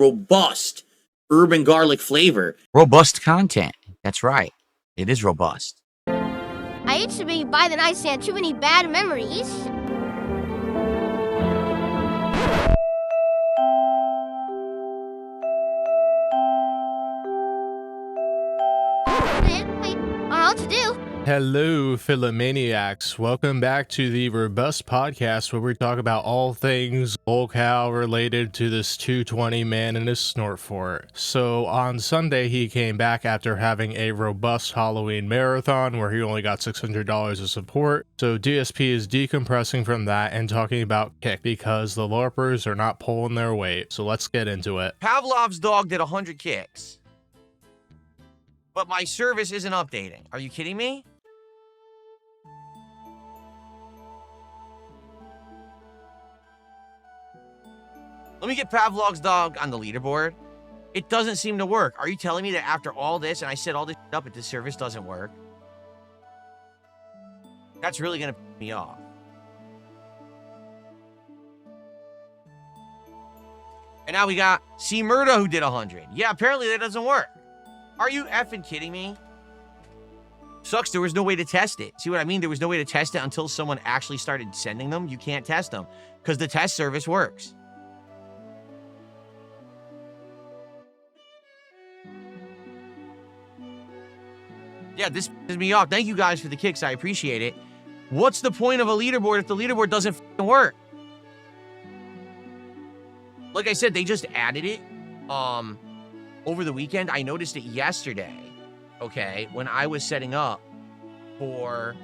robust urban garlic flavor. Robust content. That's right. It is robust. I hate to be by the nightstand. Too many bad memories. Wait, what to do? Hello, Philomaniacs. Welcome back to the Robust Podcast, where we talk about all things locale related to this 220 man in his snort fort. So on Sunday, he came back after having a robust Halloween marathon where he only got $600 of support. So DSP is decompressing from that and talking about kick because the LARPers are not pulling their weight. So let's get into it. Pavlov's dog did 100 kicks, but my service isn't updating. Are you kidding me? Let me get Pavlov's dog on the leaderboard. It doesn't seem to work. Are you telling me that after all this, and I set all this up, that this service doesn't work? That's really going to piss me off. And now we got C. Murdo who did 100. Yeah, apparently that doesn't work. Are you effing kidding me? Sucks, there was no way to test it. See what I mean? There was no way to test it until someone actually started sending them. You can't test them because the test service works. Yeah, this pisses me off. Thank you guys for the kicks. I appreciate it. What's the point of a leaderboard if the leaderboard doesn't fucking work? Like I said, they just added it over the weekend. I noticed it yesterday, okay, when I was setting up for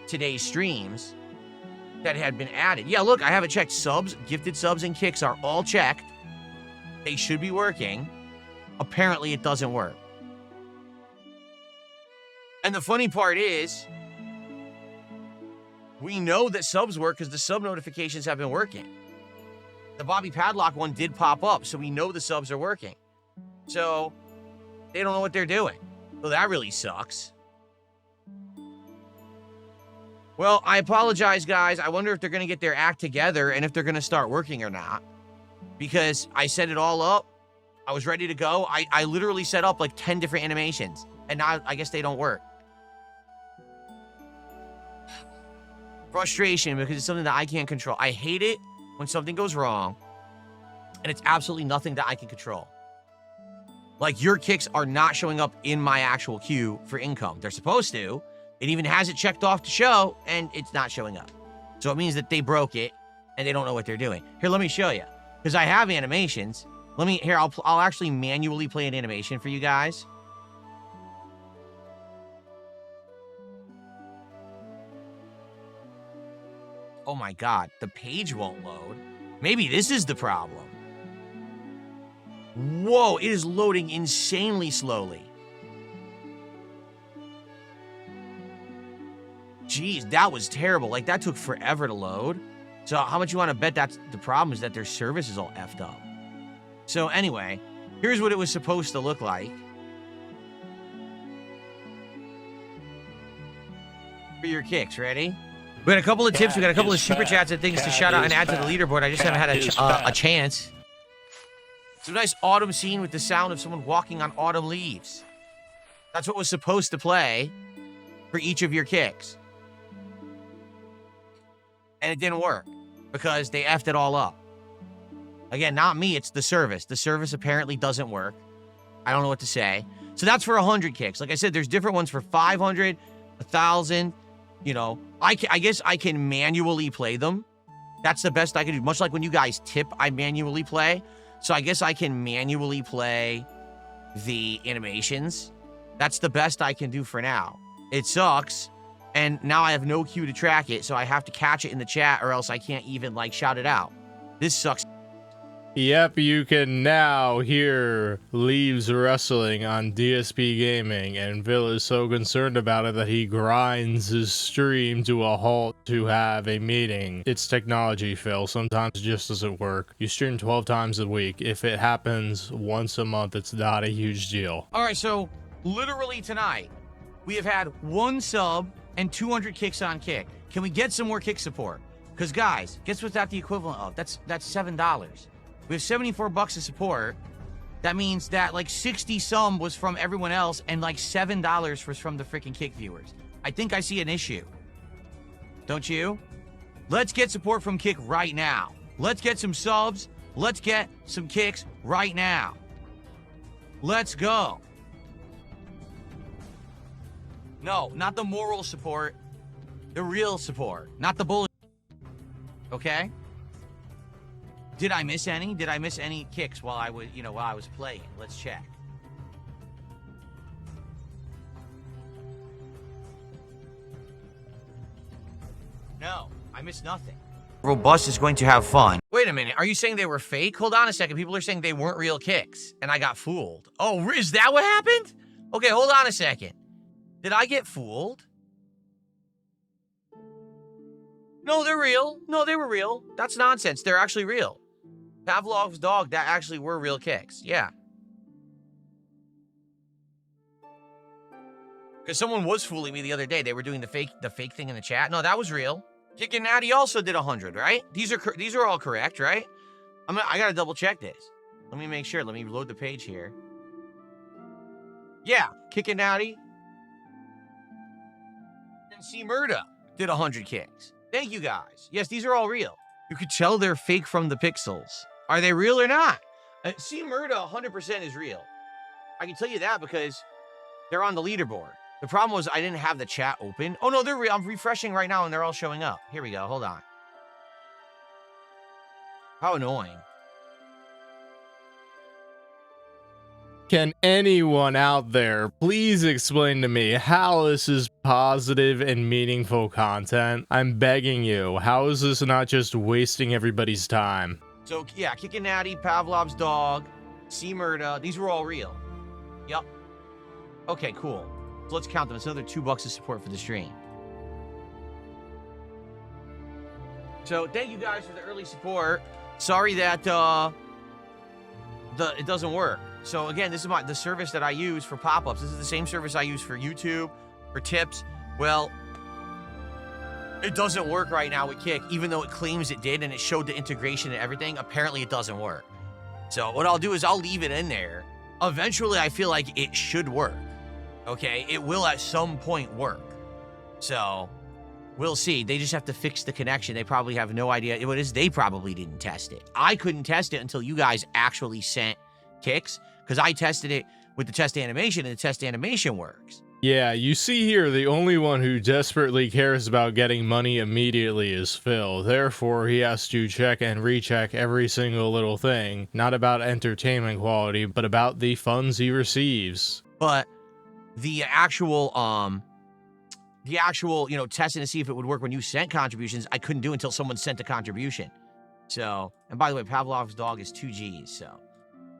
today's streams that had been added. Yeah, look, I have it checked. Subs, gifted subs, and kicks are all checked. They should be working. Apparently, it doesn't work. And the funny part is, we know that subs work because the sub notifications have been working. The Bobby Padlock one did pop up, so we know the subs are working. So, they don't know what they're doing. So that really sucks. Well, I apologize, guys. I wonder if they're going to get their act together and if they're going to start working or not. Because I set it all up. I was ready to go. I literally set up like 10 different animations. And now I guess they don't work. Frustration because it's something that I can't control. I hate it when something goes wrong and it's absolutely nothing that I can control. Like your kicks are not showing up in my actual queue for income. They're supposed to. It even has it checked off to show and it's not showing up. So it means that they broke it and they don't know what they're doing. Here, let me show you. Because I have animations. I'll actually manually play an animation for you guys. Oh my God, the page won't load. Maybe this is the problem. Whoa, it is loading insanely slowly. Jeez, that was terrible. Like, that took forever to load. So how much you want to bet that's the problem is that their service is all effed up. So anyway, here's what it was supposed to look like. For your kicks, ready? We got a couple of tips. We got a couple of super chats and things to shout out and add to the leaderboard. I just haven't had a chance. It's a nice autumn scene with the sound of someone walking on autumn leaves. That's what was supposed to play for each of your kicks. And it didn't work because they effed it all up. Again, not me. It's the service. The service apparently doesn't work. I don't know what to say. So that's for 100 kicks. Like I said, there's different ones for 500, 1,000. You know, I guess I can manually play them. That's the best I can do. Much like when you guys tip, I manually play. So I guess I can manually play the animations. That's the best I can do for now. It sucks. And now I have no cue to track it. So I have to catch it in the chat or else I can't even like shout it out. This sucks. Yep, you can now hear Leaves wrestling on DSPgaming, and Phil is so concerned about it that he grinds his stream to a halt to have a meeting. It's technology, Phil. Sometimes it just doesn't work. You stream 12 times a week. If it happens once a month, it's not a huge deal. All right, so literally tonight, we have had 1 sub and 200 kicks on kick. Can we get some more kick support? Because guys, guess what's that the equivalent of? That's $7. We have 74 bucks of support. That means that like 60 some was from everyone else and like $7 was from the freaking Kick viewers. I think I see an issue. Don't you? Let's get support from Kick right now. Let's get some subs. Let's get some kicks right now. Let's go. No, not the moral support. The real support, not the bullet. Okay? Did I miss any? Did I miss any kicks while I was playing? Let's check. No, I missed nothing. Robust is going to have fun. Wait a minute, are you saying they were fake? Hold on a second. People are saying they weren't real kicks, and I got fooled. Oh, is that what happened? Okay, hold on a second. Did I get fooled? No, they're real. No, they were real. That's nonsense. They're actually real. Pavlov's dog, that actually were real kicks. Yeah. Because someone was fooling me the other day. They were doing the fake thing in the chat. No, that was real. Kick and Natty also did 100, right? These are all correct, right? I gotta double check this. Let me make sure. Let me load the page here. Yeah, Kick and Natty and C Murda did 100 kicks. Thank you guys. Yes, these are all real. You could tell they're fake from the pixels. Are they real or not? C Murda 100% is real. I can tell you that because they're on the leaderboard. The problem was I didn't have the chat open. Oh, no, they're real. I'm refreshing right now, and they're all showing up. Here we go. Hold on. How annoying. Can anyone out there please explain to me how this is positive and meaningful content? I'm begging you. How is this not just wasting everybody's time? So, yeah, Kick and Natty, Pavlov's dog, C Murda. These were all real. Yep. Okay, cool. So let's count them. It's another $2 of support for the stream. So thank you guys for the early support. Sorry that it doesn't work. So again, this is the service that I use for pop-ups. This is the same service I use for YouTube, for tips. Well, it doesn't work right now with Kick, even though it claims it did and it showed the integration and everything. Apparently it doesn't work. So what I'll do is I'll leave it in there. Eventually, I feel like it should work. Okay, it will at some point work. So, we'll see. They just have to fix the connection. They probably have no idea what it is. They probably didn't test it. I couldn't test it until you guys actually sent kicks, because I tested it with the test animation, and the test animation works. Yeah, you see here, the only one who desperately cares about getting money immediately is Phil. Therefore, he has to check and recheck every single little thing. Not about entertainment quality, but about the funds he receives. But the actual, testing to see if it would work when you sent contributions, I couldn't do until someone sent a contribution. So, and by the way, Pavlov's dog is 2 Gs, so.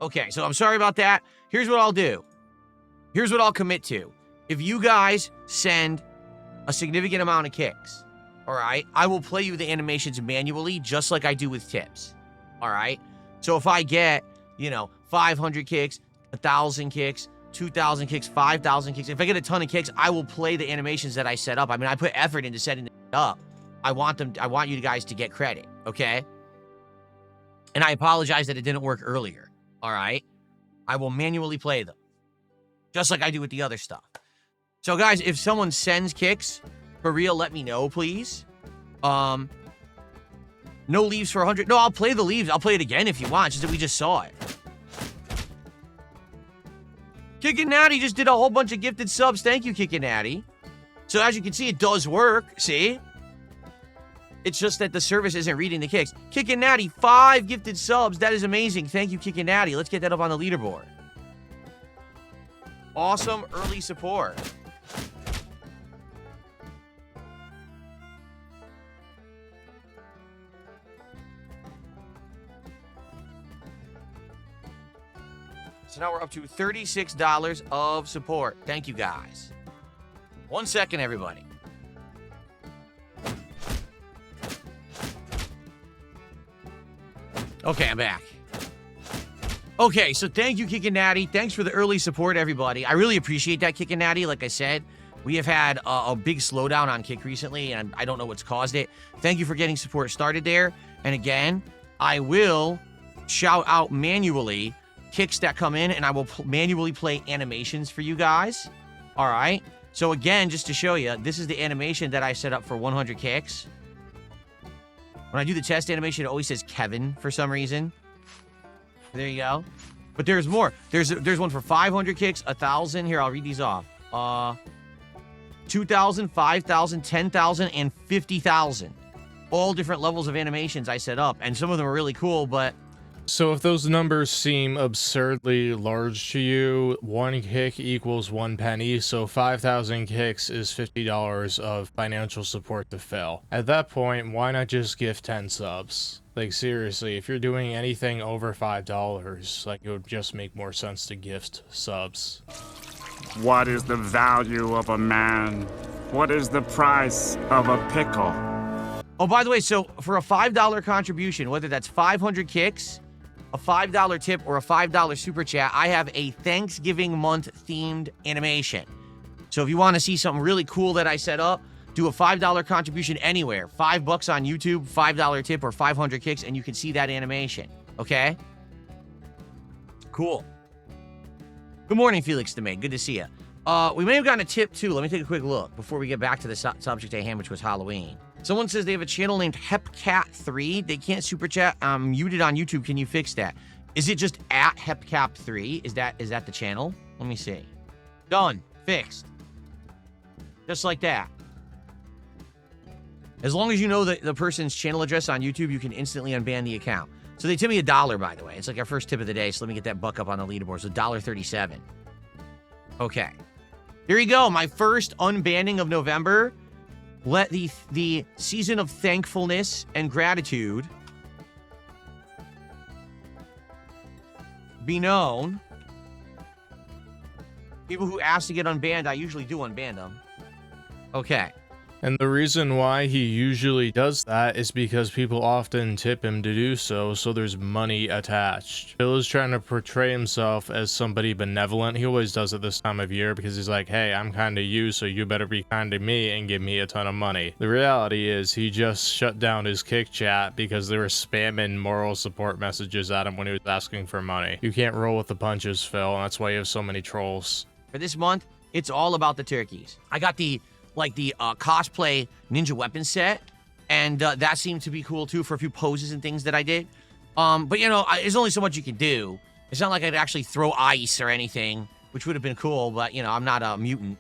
Okay, so I'm sorry about that. Here's what I'll do. Here's what I'll commit to. If you guys send a significant amount of kicks, all right, I will play you the animations manually, just like I do with tips, all right? So if I get, 500 kicks, 1,000 kicks, 2,000 kicks, 5,000 kicks. If I get a ton of kicks, I will play the animations that I set up. I mean, I put effort into setting it up. I want you guys to get credit, okay? And I apologize that it didn't work earlier, all right? I will manually play them, just like I do with the other stuff. So, guys, if someone sends kicks, for real, let me know, please. No leaves for 100. No, I'll play the leaves. I'll play it again if you want, just that we just saw it. Kick and Natty just did a whole bunch of gifted subs. Thank you, Kick and Natty. So as you can see, it does work. See? It's just that the service isn't reading the kicks. Kick and Natty, 5 gifted subs. That is amazing. Thank you, Kick and Natty. Let's get that up on the leaderboard. Awesome early support. So now we're up to $36 of support. Thank you, guys. 1 second, everybody. Okay, I'm back. Okay, so thank you, Kick and Natty. Thanks for the early support, everybody. I really appreciate that, Kick and Natty. Like I said, we have had a big slowdown on Kick recently, and I don't know what's caused it. Thank you for getting support started there. And again, I will shout out manually kicks that come in, and I will manually play animations for you guys. All right. So again, just to show you, this is the animation that I set up for 100 kicks. When I do the test animation, it always says Kevin for some reason. There you go. But there's more. There's one for 500 kicks, 1,000. Here, I'll read these off. 2,000, 5,000, 10,000, and 50,000. All different levels of animations I set up, and some of them are really cool, but... So if those numbers seem absurdly large to you, 1 kick equals 1 penny, so 5,000 kicks is $50 of financial support to Phil. At that point, why not just gift 10 subs? Like, seriously, if you're doing anything over $5, like, it would just make more sense to gift subs. What is the value of a man? What is the price of a pickle? Oh, by the way, so for a $5 contribution, whether that's 500 kicks, a $5 tip, or a $5 super chat, I have a Thanksgiving month themed animation. So if you want to see something really cool that I set up, do a $5 contribution anywhere. $5 on YouTube, $5 tip, or 500 kicks, and you can see that animation. Okay? Cool. Good morning, Felix DeMay. Good to see you. We may have gotten a tip, too. Let me take a quick look before we get back to the subject at hand, which was Halloween. Someone says they have a channel named HepCat3. They can't super chat. I'm muted on YouTube. Can you fix that? Is it just at HepCat3? Is that the channel? Let me see. Done. Fixed. Just like that. As long as you know the person's channel address on YouTube, you can instantly unban the account. So they tip me $1, by the way. It's like our first tip of the day, so let me get that buck up on the leaderboard. So $1.37. Okay. Here you go. My first unbanning of November. Let the season of thankfulness and gratitude be known. People who ask to get unbanned, I usually do unban them. Okay. And the reason why he usually does that is because people often tip him to do so, so there's money attached. Phil is trying to portray himself as somebody benevolent. He always does it this time of year because he's like, hey, I'm kind to you, so you better be kind to me and give me a ton of money. The reality is he just shut down his kick chat because they were spamming moral support messages at him when he was asking for money. You can't roll with the punches, Phil, and that's why you have so many trolls. For this month, it's all about the turkeys. I got the cosplay ninja weapon set, and that seemed to be cool too for a few poses and things that I did. But you know, there's only so much you can do. It's not like I'd actually throw ice or anything, which would have been cool, but you know, I'm not a mutant,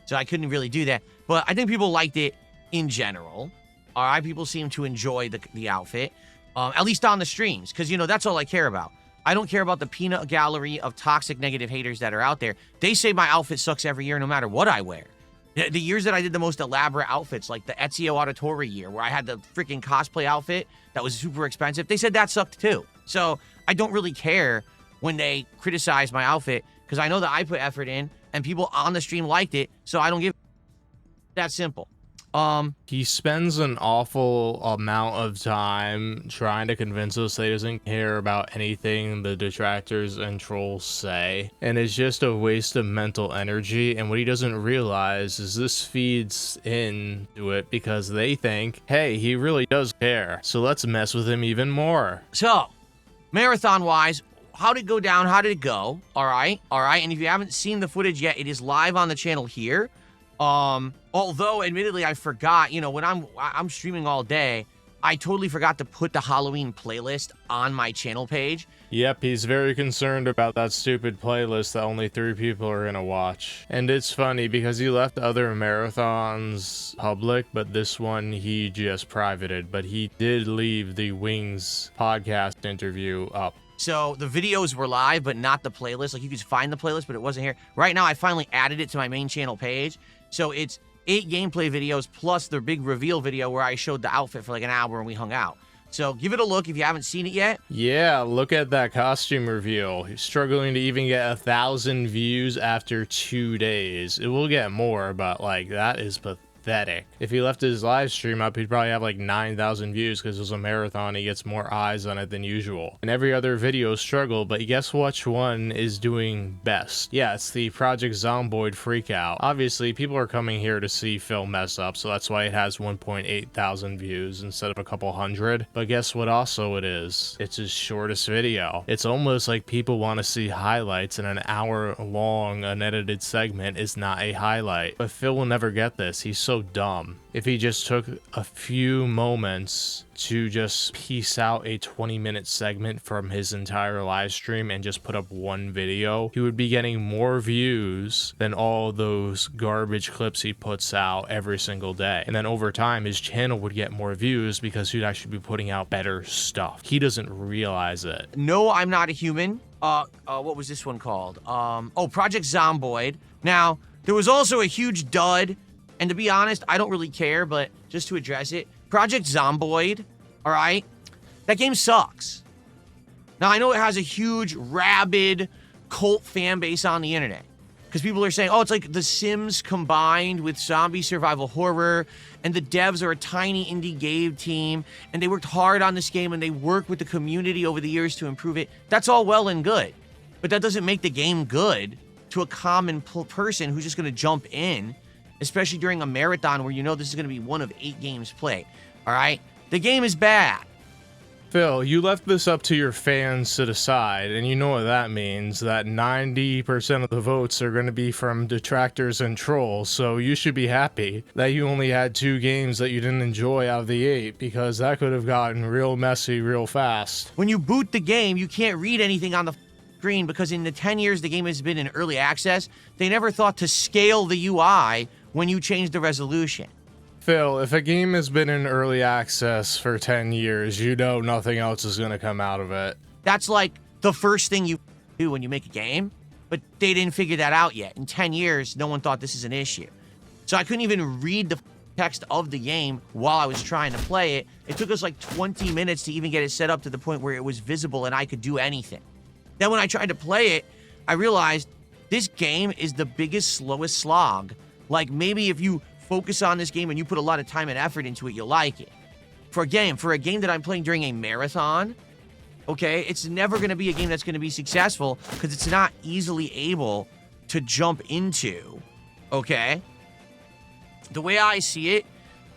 so I couldn't really do that. But I think people liked it in general. All right, people seem to enjoy the outfit, at least on the streams, because you know, that's all I care about. I don't care about the peanut gallery of toxic negative haters that are out there. They say my outfit sucks every year no matter what I wear. The years that I did the most elaborate outfits, like the Ezio Auditore year, where I had the freaking cosplay outfit that was super expensive, they said that sucked too. So I don't really care when they criticize my outfit, because I know that I put effort in, and people on the stream liked it, so I don't give that simple. He spends an awful amount of time trying to convince us that he doesn't care about anything the detractors and trolls say, and it's just a waste of mental energy. And what he doesn't realize is this feeds into it because they think, hey, he really does care, so let's mess with him even more. So, marathon wise, how did it go down? How did it go? All right. And if you haven't seen the footage yet, it is live on the channel here. Although admittedly I forgot, you know, when I'm streaming all day, I totally forgot to put the Halloween playlist on my channel page. Yep, he's very concerned about that stupid playlist that only 3 people are gonna watch. And it's funny because he left other marathons public, but this one he just privated. But he did leave the Wings podcast interview up. So the videos were live, but not the playlist. Like, you could find the playlist, but it wasn't here. Right now, I finally added it to my main channel page. So it's 8 gameplay videos plus the big reveal video where I showed the outfit for like an hour and we hung out. So give it a look if you haven't seen it yet. Yeah, look at that costume reveal. He's struggling to even get 1,000 views after 2 days. It will get more, but like, that is pathetic. pathetic. If he left his live stream up, he'd probably have like 9,000 views because it was a marathon. He gets more eyes on it than usual. And every other video struggled, but guess which one is doing best? Yeah, it's the Project Zomboid freakout. Obviously, people are coming here to see Phil mess up, so that's why it has 1.8 thousand views instead of a couple hundred. But guess what also it is? It's his shortest video. It's almost like people want to see highlights, and an hour-long unedited segment is not a highlight. But Phil will never get this. He's so dumb. If he just took a few moments to just piece out a 20-minute segment from his entire live stream and just put up one video, he would be getting more views than all those garbage clips he puts out every single day. And then over time, his channel would get more views because he'd actually be putting out better stuff. He doesn't realize it. No, I'm not a human. What was this one called? Project Zomboid. Now, there was also a huge dud, and to be honest, I don't really care, but just to address it, Project Zomboid, all right? That game sucks. Now, I know it has a huge, rabid cult fan base on the internet, because people are saying, oh, it's like The Sims combined with zombie survival horror, and the devs are a tiny indie game team, and they worked hard on this game, and they worked with the community over the years to improve it. That's all well and good, but that doesn't make the game good to a common person who's just going to jump in, especially during a marathon where you know this is going to be one of 8 games played, all right? The game is bad. Phil, you left this up to your fans to decide, and you know what that means, that 90% of the votes are going to be from detractors and trolls, so you should be happy that you only had 2 games that you didn't enjoy out of the 8, because that could have gotten real messy real fast. When you boot the game, you can't read anything on the screen because in the 10 years the game has been in early access, they never thought to scale the UI when you change the resolution. Phil, if a game has been in early access for 10 years, you know nothing else is going to come out of it. That's like the first thing you do when you make a game, but they didn't figure that out yet. In 10 years, no one thought this is an issue. So I couldn't even read the text of the game while I was trying to play it. It took us like 20 minutes to even get it set up to the point where it was visible and I could do anything. Then when I tried to play it, I realized this game is the biggest, slowest slog. Like maybe if you focus on this game and you put a lot of time and effort into it, you'll like it. For a game that I'm playing during a marathon, okay, it's never going to be a game that's going to be successful because it's not easily able to jump into, okay? The way I see it,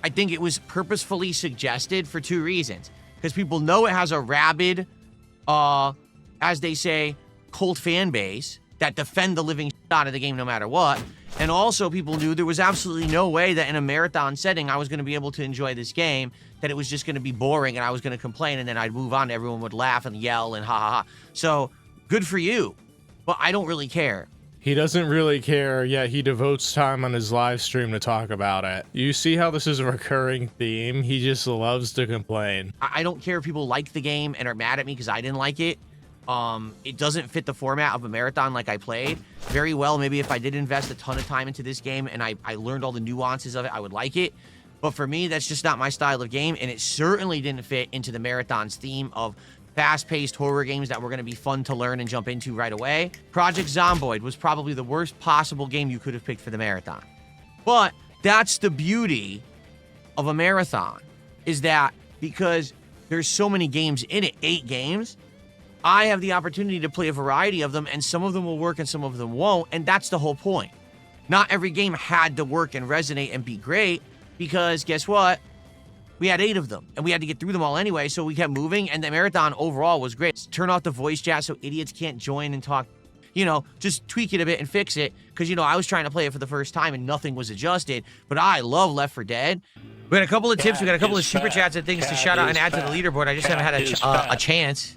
I think it was purposefully suggested for 2 reasons. Because people know it has a rabid, as they say, cult fan base that defend the living shit out of the game no matter what. And also people knew there was absolutely no way that in a marathon setting I was going to be able to enjoy this game, that it was just going to be boring and I was going to complain and then I'd move on, everyone would laugh and yell and ha ha ha. So, good for you, but I don't really care. He doesn't really care, yet he devotes time on his live stream to talk about it. You see how this is a recurring theme? He just loves to complain. I don't care if people like the game and are mad at me because I didn't like it. It doesn't fit the format of a marathon like I played. Very well, maybe if I did invest a ton of time into this game and I learned all the nuances of it, I would like it. But for me, that's just not my style of game, and it certainly didn't fit into the marathon's theme of fast-paced horror games that were going to be fun to learn and jump into right away. Project Zomboid was probably the worst possible game you could have picked for the marathon. But that's the beauty of a marathon, is that because there's so many games in it, 8 games, I have the opportunity to play a variety of them, and some of them will work and some of them won't, and that's the whole point. Not every game had to work and resonate and be great, because guess what? We had 8 of them, and we had to get through them all anyway, so we kept moving, and the marathon overall was great. Turn off the voice chat so idiots can't join and talk. You know, just tweak it a bit and fix it, because, you know, I was trying to play it for the first time and nothing was adjusted, but I love Left 4 Dead. We got a couple of tips, we got a couple of super chats and things to shout out and add to the leaderboard. I just haven't had a chance.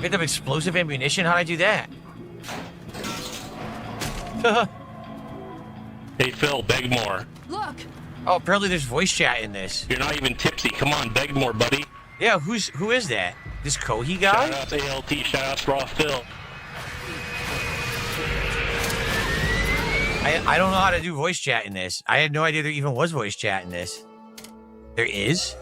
Get them explosive ammunition? How'd I do that? Hey Phil, beg more. Look! Oh, apparently there's voice chat in this. You're not even tipsy. Come on, beg more, buddy. Yeah, who is that? This Kohi guy? Shout out to ALT, shout out to Raw Phil. I don't know how to do voice chat in this. I had no idea there even was voice chat in this. There is?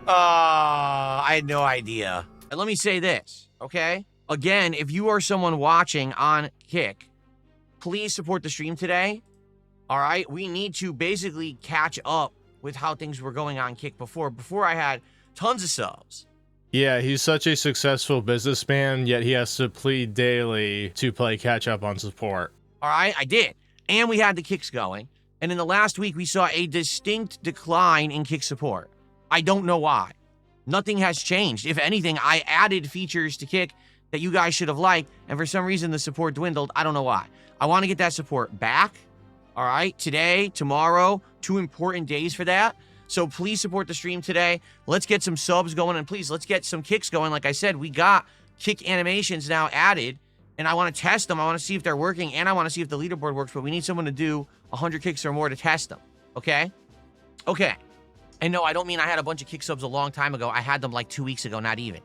I had no idea. And let me say this, okay? Again, if you are someone watching on Kick, please support the stream today. All right? We need to basically catch up with how things were going on Kick before. Before I had tons of subs. Yeah, he's such a successful businessman, yet he has to plead daily to play catch up on support. All right? I did. And we had the Kicks going. And in the last week, we saw a distinct decline in Kick support. I don't know why. Nothing has changed. If anything, I added features to Kick that you guys should have liked, and for some reason the support dwindled. I don't know why. I want to get that support back. All right, today, tomorrow, 2 important days for that. So please support the stream today. Let's get some subs going, and please, let's get some Kicks going. Like I said, we got Kick animations now added, and I want to test them. I want to see if they're working, and I want to see if the leaderboard works, but we need someone to do 100 Kicks or more to test them, okay? Okay. And no, I don't mean I had a bunch of Kick subs a long time ago. I had them like 2 weeks ago, not even.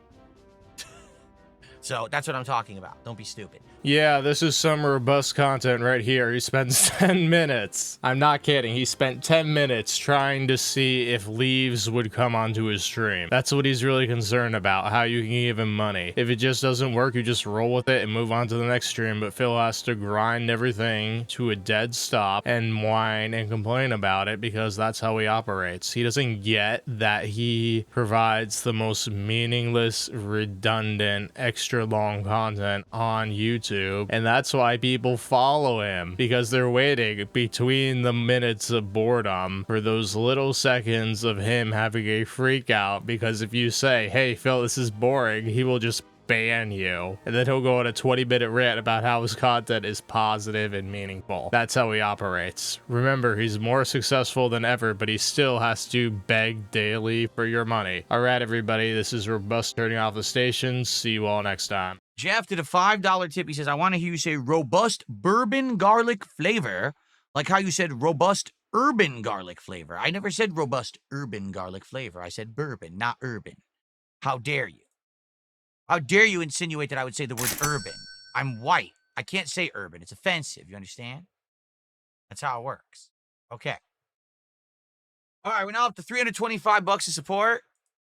So that's what I'm talking about. Don't be stupid. Yeah, this is some robust content right here. He spends 10 minutes. I'm not kidding. He spent 10 minutes trying to see if Leaves would come onto his stream. That's what he's really concerned about, how you can give him money. If it just doesn't work, you just roll with it and move on to the next stream. But Phil has to grind everything to a dead stop and whine and complain about it because that's how he operates. He doesn't get that he provides the most meaningless, redundant, extra long content on YouTube, and that's why people follow him, because they're waiting between the minutes of boredom for those little seconds of him having a freak out, because if you say, hey Phil, this is boring, he will just ban you, and then he'll go on a 20-minute rant about how his content is positive and meaningful. That's how he operates. Remember, he's more successful than ever, but he still has to beg daily for your money. Alright everybody, this is Robust turning off the station. See you all next time. Jeff did a $5 tip. He says, I want to hear you say robust bourbon garlic flavor, like how you said robust urban garlic flavor. I never said robust urban garlic flavor. I said bourbon, not urban. How dare you? How dare you insinuate that I would say the word urban? I'm white. I can't say urban. It's offensive. You understand? That's how it works. Okay. All right, we're now up to $325 of support.